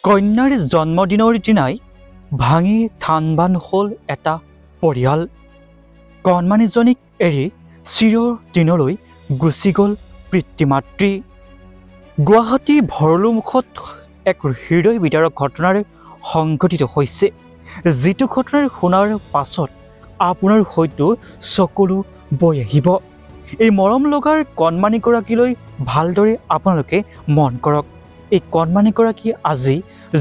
কন্যাৰ জন্মদিনৰ দিনাই ভাঙি থানবান হ'ল এটা পৰিয়াল। কণমানিজনীক এৰি চিৰৰ দিনলৈ গুচি গ'ল পিতৃ মাতৃ। গুৱাহাটী ভৰলুমুখত এক হৃদয় বিদাৰক ঘটনাৰ সংঘটিত হৈছে, যিটো ঘটনাৰ শুনাৰ পাছত আপোনাৰ হয়তো চকুলো বৈ আহিব। এই মৰম লগাৰ কণমানিগৰাকীলৈ ভালদৰে আপোনালোকে মন কৰক। এই কণমানিগৰাকী আজি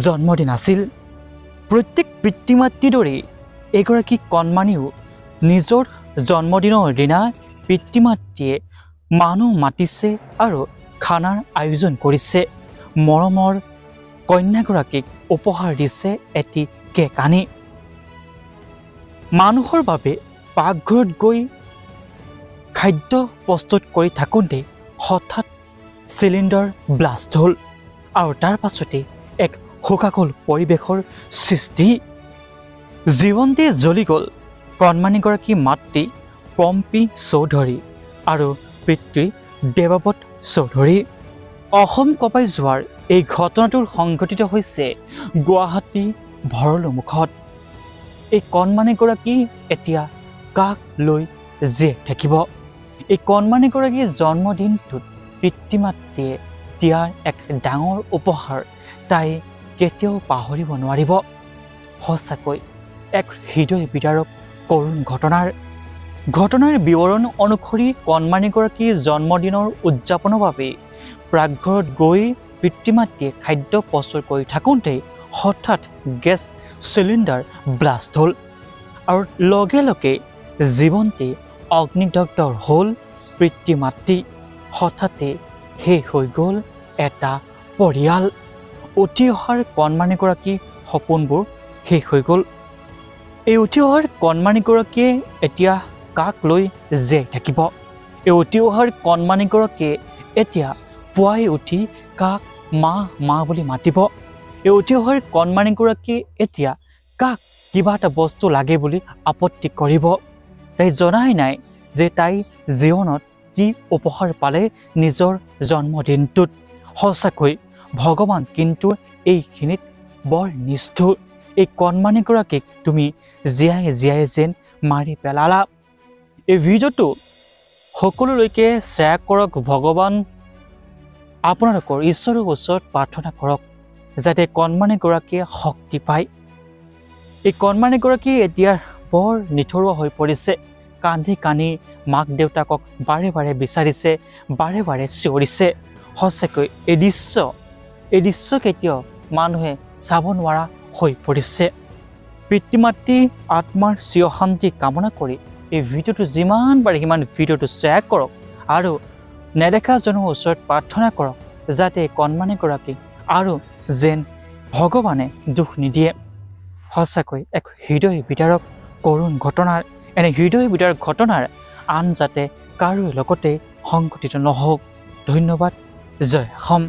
জন্মদিন আছিল। প্ৰত্যেক পিতৃ মাতৃৰ দৰে এগৰাকী কণমানিও নিজৰ জন্মদিনৰ দিনা পিতৃ মাতৃয়ে মানুহ মাতিছে আৰু খানাৰ আয়োজন কৰিছে। মৰমৰ কন্যাগৰাকীক উপহাৰ দিছে এটি কেক আনি। মানুহৰ বাবে পাকঘৰত গৈ খাদ্য প্ৰস্তুত কৰি থাকোঁতে হঠাৎ চিলিণ্ডাৰ ব্লাষ্ট হ'ল আৰু তাৰ পাছতে এক শোকাকুল পৰিৱেশৰ সৃষ্টি। জীৱনতে জ্বলি গ'ল কণমানিগৰাকী মাতৃ পম্পী চৌধুৰী আৰু পিতৃ দেৱব্ৰত চৌধুৰী। অসম কঁপাই যোৱাৰ এই ঘটনাটো সংঘটিত হৈছে গুৱাহাটী ভৰলুমুখত। এই কণমানিগৰাকী এতিয়া কাক লৈ জীয়াই থাকিব? এই কণমানিগৰাকীৰ জন্মদিনটোত পিতৃ মাতৃয়ে দিয়াৰ এক ডাঙৰ উপহাৰ তাই কেতিয়াও পাহৰিব নোৱাৰিব। সঁচাকৈ এক হৃদয় বিদাৰক কৰুণ ঘটনাৰ বিৱৰণ অনুসৰি কণমানিগৰাকীৰ জন্মদিনৰ উদযাপনৰ বাবে পাকঘৰত গৈ পিতৃ মাতৃয়ে খাদ্য প্ৰস্তুত কৰি থাকোঁতে হঠাৎ গেছ চিলিণ্ডাৰ ব্লাষ্ট হ'ল আৰু লগে লগে জীৱনতে অগ্নিদগ্ধ হ'ল পিতৃ মাতৃ। হঠাতে শেষ হৈ গ'ল এটা পৰিয়াল। উঠি অহাৰ কণমানিগৰাকীৰ সপোনবোৰ শেষ হৈ গ'ল। এই উঠি অহাৰ কণমানিগৰাকীয়ে এতিয়া কাক লৈ জীয়াই থাকিব? এই উঠি অহাৰ কণমানিগৰাকীয়ে এতিয়া পুৱাই উঠি কাক মা মা বুলি মাতিব? এই উঠি অহাৰ কণমানিগৰাকীয়ে এতিয়া কাক কিবা এটা বস্তু লাগে বুলি আপত্তি কৰিব? তাই জনাই নাই যে তাই জীৱনত কি উপহাৰ পালে নিজৰ জন্মদিনটোত। সঁচাকৈ ভগৱান কিন্তু এইখিনিত বৰ নিষ্ঠুৰ। এই কণমানিগৰাকীক তুমি জীয়াই জীয়াই যেন মাৰি পেলালা। এই ভিডিঅ'টো সকলোলৈকে শ্বেয়াৰ কৰক। ভগৱান আপোনালোকৰ ঈশ্বৰৰ ওচৰত প্ৰাৰ্থনা কৰক যাতে কণমানিগৰাকীয়ে শক্তি পায়। এই কণমানিগৰাকী এতিয়া বৰ নিথৰুৱা হৈ পৰিছে। কান্দি কান্দি মাক দেউতাকক বাৰে বাৰে বিচাৰিছে, বাৰে বাৰে চিঞৰিছে। সঁচাকৈ এই দৃশ্য কেতিয়াও মানুহে চাব নোৱাৰা হৈ পৰিছে। পিতৃ মাতৃ আত্মাৰ চিৰশান্তি কামনা কৰি এই ভিডিঅ'টো যিমান পাৰে সিমান ভিডিঅ'টো শ্বেয়াৰ কৰক আৰু নেদেখাজনৰ ওচৰত প্ৰাৰ্থনা কৰক যাতে কণমানিগৰাকীক আৰু যেন ভগৱানে দুখ নিদিয়ে। সঁচাকৈ এক হৃদয় বিদাৰক কৰুণ ঘটনাৰ এনে হৃদয় বিদাৰক ঘটনাৰ আন যাতে কাৰো লগতে সংঘটিত নহওক। ধন্যবাদ। জয় অসম।